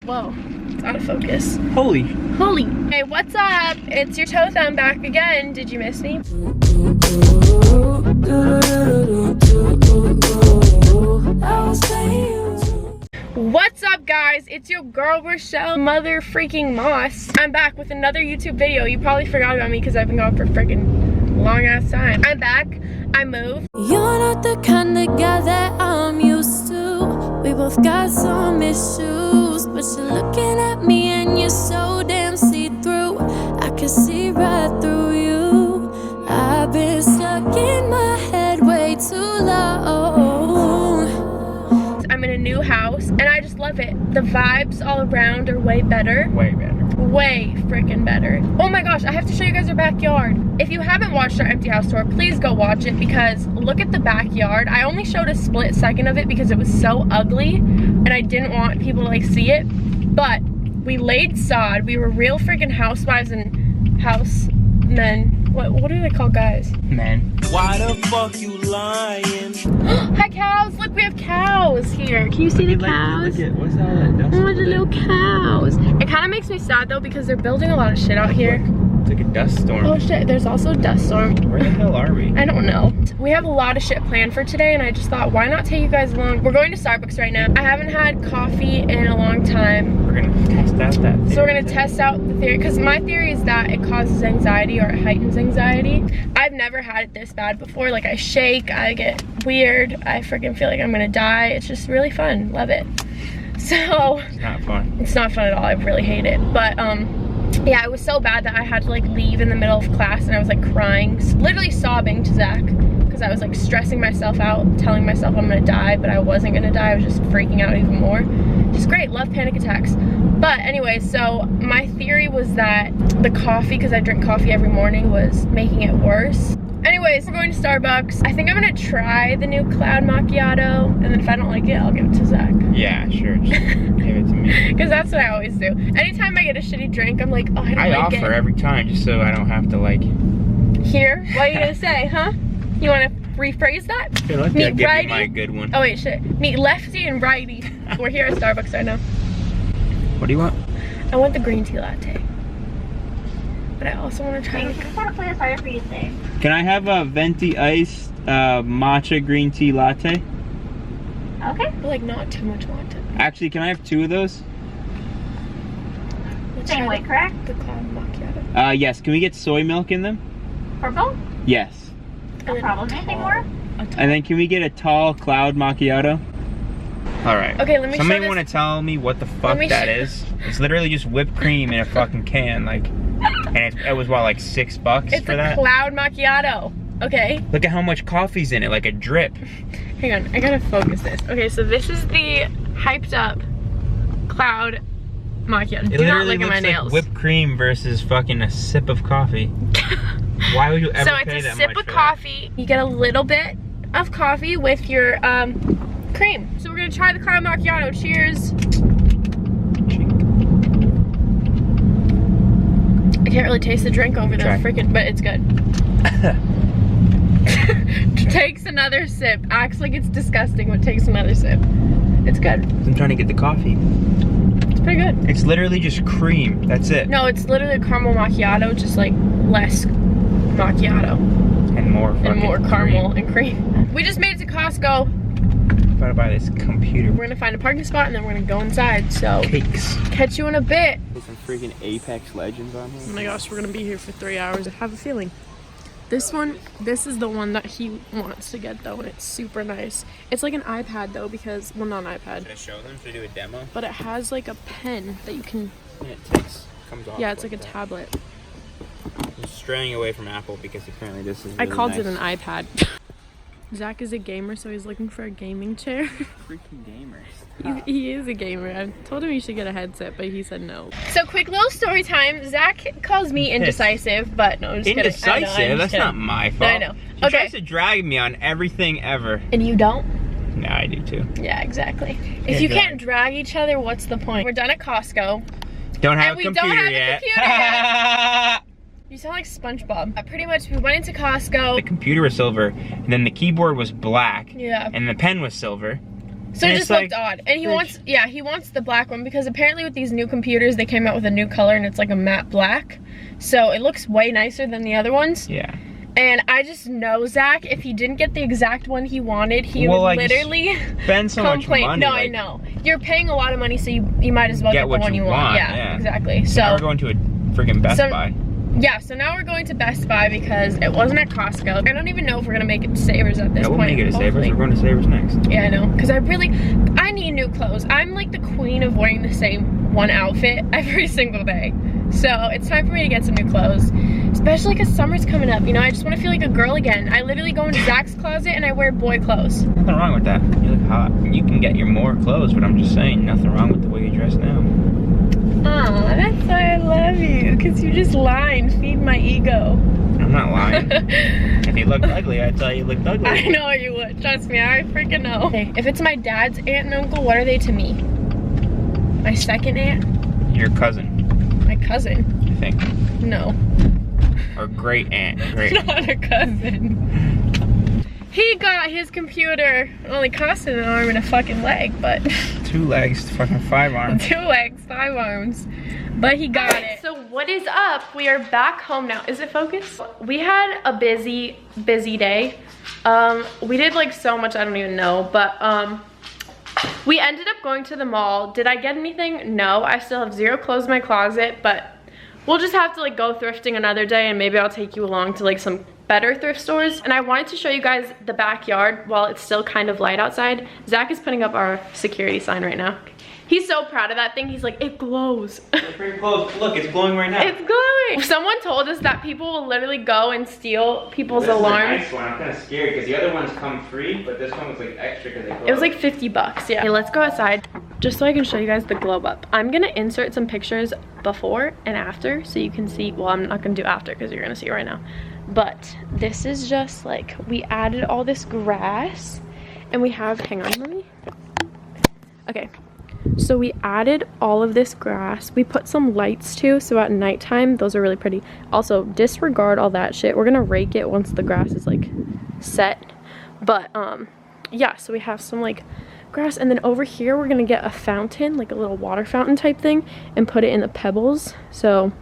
Whoa, it's out of focus. Holy. Hey, what's up? It's your toe thumb back again. Did you miss me? What's up, guys? It's your girl Rochelle mother freaking Moss. I'm back with another YouTube video. You probably forgot about me because I've been gone for freaking long ass time. I'm back. I moved. You're not the kind of guy that I'm used to. We both got some issues, but you're looking at me and you're so damn see-through. I can see right through you. I've been stuck in my head way too long. I'm in a new house and I just love it. The vibes all around are way better. Way better. Way freaking better. Oh my gosh, I have to show you guys our backyard. If you haven't watched our empty house tour, please go watch it because look at the backyard. I only showed a split second of it because it was so ugly and I didn't want people to like see it. But we laid sod. We were real freaking housewives and house men. What do they call guys? Men. Why the fuck you lying? Hi cows! Look, we have cows here. Can you see the cows? Look at, what's all that dust? Oh, the little cows. It kind of makes me sad though because they're building a lot of shit out here. It's like a dust storm. Oh shit, there's also a dust storm. Where the hell are we? I don't know. We have a lot of shit planned for today and I just thought, why not take you guys along? We're going to Starbucks right now. I haven't had coffee in a long time. We're gonna test out that theory. So we're gonna test out the theory, because my theory is that it causes anxiety or it heightens anxiety. I've never had it this bad before. Like I shake, I get weird, I freaking feel like I'm gonna die. It's just really fun, love it. So. It's not fun. It's not fun at all, I really hate it. But yeah, it was so bad that I had to like leave in the middle of class and I was like crying, literally sobbing to Zach because I was like stressing myself out, telling myself I'm gonna die, but I wasn't gonna die. I was just freaking out even more. Just great, love panic attacks. But anyway, so my theory was that the coffee, because I drink coffee every morning, was making it worse. Anyways, we're going to Starbucks. I think I'm gonna try the new cloud macchiato, and then if I don't like it, I'll give it to Zach. Yeah, sure. Just give it to me. Because that's what I always do. Anytime I get a shitty drink, I'm like, oh, I don't like it. I offer every time just so I don't have to like. Here? What are you gonna say, huh? You wanna rephrase that? I feel like I'll give you my good one. Oh wait, shit. Meet lefty and righty. We're here at Starbucks right now. What do you want? I want the green tea latte. But I also want to try I just want to play a fire for you today. Can I have a venti iced matcha green tea latte? Okay. But like not too much latte. Actually, can I have 2 of those? Same way, correct? The cloud macchiato. Yes. Can we get soy milk in them? Purple? Yes. No problem. Anything more? And then can we get a tall cloud macchiato? All right. Okay, let me Somebody show this. want to tell me what the fuck that is? It's literally just whipped cream in a fucking can, like, and it was what, like $6 for that? It's a cloud macchiato. Okay. Look at how much coffee's in it, like a drip. Hang on, I gotta focus this. Okay, so this is the hyped up cloud macchiato. It Do not literally look at my looks like nails. whipped cream versus fucking a sip of coffee. Why would you ever So pay it's a that sip much of for coffee. You get a little bit of coffee with your cream. So we're gonna try the cloud macchiato. Cheers. I can't really taste the drink over the freaking, but it's good. Takes another sip. Acts like it's disgusting, but takes another sip. It's good. I'm trying to get the coffee. It's pretty good. It's literally just cream. That's it. No, it's literally a caramel macchiato, just like less macchiato. And more fucking And more caramel cream. and cream. We just made it to Costco. Gotta buy this computer. We're gonna find a parking spot and then we're gonna go inside. So Cakes. catch you in a bit. There's some freaking Apex Legends on here. Oh my gosh, we're gonna be here for 3 hours. I have a feeling. This is the one that he wants to get though, and it's super nice. It's like an iPad though, because, well, not an iPad. Should I show them? Should I do a demo? But it has like a pen that you can, And it comes off. yeah, it's like a that. tablet. I'm straying away from Apple because apparently this is I really called nice. it an iPad. Zach is a gamer, so he's looking for a gaming chair. Freaking gamers. He is a gamer. I told him he should get a headset, but he said no. So quick little story time. Zach calls me indecisive, but no, I'm just Indecisive? kidding. I know, That's not my fault. No, I know. He Okay. tries to drag me on everything ever. And you don't? No, I do too. Yeah, exactly. If you can't drag each other, what's the point? We're done at Costco. Don't have And a we computer don't have a yet. computer yet. You sound like SpongeBob. Pretty much, we went into Costco. The computer was silver, and then the keyboard was black, Yeah. and the pen was silver, So And it it's just looked like, odd. And he bitch. wants, yeah, he wants the black one because apparently with these new computers, they came out with a new color and it's like a matte black. So it looks way nicer than the other ones. Yeah. And I just know Zach, if he didn't get the exact one he wanted, he would like, literally spend so complain. much money. No, like, I know. You're paying a lot of money, so you might as well get the what one you want. Yeah, exactly. So now we're going to a freaking Best Buy. Yeah, so now we're going to Best Buy because it wasn't at Costco. I don't even know if we're gonna make it to Savers at this point. We'll make it to Savers. Hopefully. We're going to Savers next. Yeah, I know. Because I need new clothes. I'm like the queen of wearing the same one outfit every single day. So it's time for me to get some new clothes. Especially because summer's coming up, you know? I just want to feel like a girl again. I literally go into Zach's closet and I wear boy clothes. Nothing wrong with that. You look hot. You can get your more clothes, but I'm just saying, nothing wrong with the way you dress now. Aw, that's why I love you. Because you just lie and feed my ego. I'm not lying. If you looked ugly, I'd tell you looked ugly. I know you would. Trust me, I freaking know. Okay, if it's my dad's aunt and uncle, what are they to me? My second aunt? Your cousin, My cousin? I think. No. Or great aunt. Great. Not a cousin. He got his computer. It only costed an arm and a fucking leg, but 2 legs, fucking 5 arms. 2 legs, 5 arms. But he got it. So what is up? We are back home now. Is it focused? We had a busy day. We did like so much, I don't even know, but we ended up going to the mall. Did I get anything? No, I still have 0 clothes in my closet, but we'll just have to like go thrifting another day and maybe I'll take you along to like some better thrift stores. And I wanted to show you guys the backyard while it's still kind of light outside. Zach is putting up our security sign right now. He's so proud of that thing. He's like, it glows. It's pretty close. Look, it's glowing right now. It's glowing. Someone told us that people will literally go and steal people's alarms. This is a nice one. I'm kind of scared because the other ones come free, but this one was like extra because they glow. It was like 50 bucks, yeah. Okay, let's go outside just so I can show you guys the glow up. I'm gonna insert some pictures before and after so you can see. Well, I'm not gonna do after because you're gonna see it right now. But this is just like, we added all this grass and we have, hang on, mommy. Okay. So we added all of this grass. We put some lights too, so at nighttime, those are really pretty. Also, disregard all that shit. We're gonna rake it once the grass is like set. But yeah, so we have some like grass, and then over here we're gonna get a fountain, like a little water fountain type thing, and put it in the pebbles. So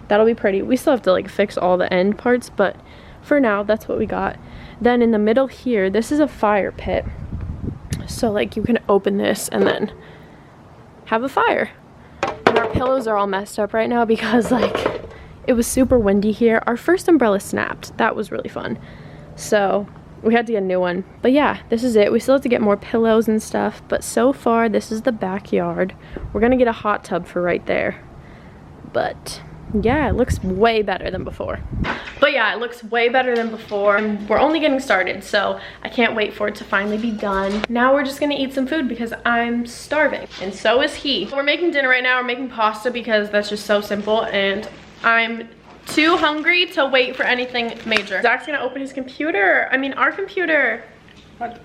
that'll be pretty. We still have to like fix all the end parts, but for now, that's what we got. Then in the middle here, this is a fire pit. So like you can open this and then have a fire. And our pillows are all messed up right now because like it was super windy here. Our first umbrella snapped. That was really fun. So we had to get a new one. But yeah, this is it. We still have to get more pillows and stuff, but so far this is the backyard. We're gonna get a hot tub for right there. But yeah, it looks way better than before. But yeah, it looks way better than before. And we're only getting started, so I can't wait for it to finally be done. Now we're just gonna eat some food because I'm starving, and so is he. We're making dinner right now. We're making pasta because that's just so simple, and I'm too hungry to wait for anything major. Zach's gonna open his computer. I mean, our computer. What?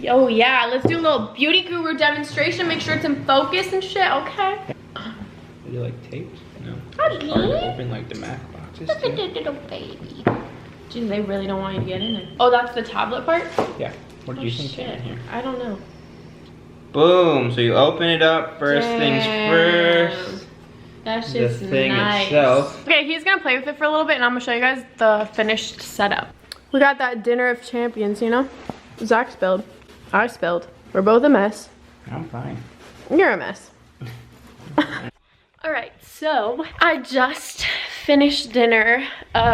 Oh yeah, let's do a little beauty guru demonstration. Make sure it's in focus and shit, okay? Do you like tape? No. Hi, It's hard to open like the Mac boxes too. Little baby. Geez, they really don't want you to get in there. Oh, that's the tablet part? Yeah. What do you think Shit. came in here? I don't know. Boom. So you open it up. First things Damn. first. That's The just thing nice. itself. Okay, he's gonna play with it for a little bit and I'm gonna show you guys the finished setup. We got that dinner of champions, you know? Zach spilled. I spilled. We're both a mess. I'm fine. You're a mess. Alright, so I just finished dinner.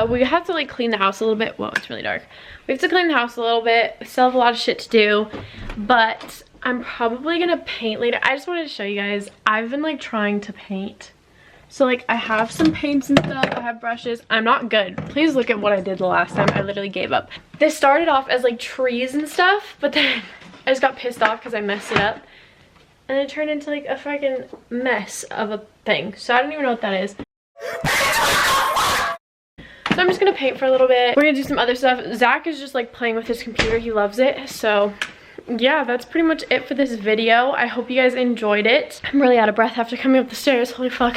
We have to like clean the house a little bit. Whoa, it's really dark. We have to clean the house a little bit. We still have a lot of shit to do, but I'm probably gonna paint later. I just wanted to show you guys, I've been like trying to paint. So like I have some paints and stuff, I have brushes. I'm not good. Please look at what I did the last time. I literally gave up. This started off as like trees and stuff, but then I just got pissed off because I messed it up. And it turned into like a fucking mess of a thing. So I don't even know what that is. So I'm just gonna paint for a little bit. We're gonna do some other stuff. Zach is just like playing with his computer. He loves it. So yeah, that's pretty much it for this video. I hope you guys enjoyed it. I'm really out of breath after coming up the stairs. Holy fuck.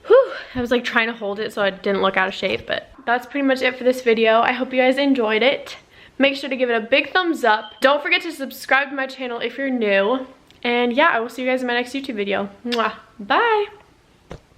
Whew. I was like trying to hold it so I didn't look out of shape, but that's pretty much it for this video. I hope you guys enjoyed it. make sure to give it a big thumbs up. Don't forget to subscribe to my channel if you're new. And yeah, I will see you guys in my next YouTube video. Mwah. Bye.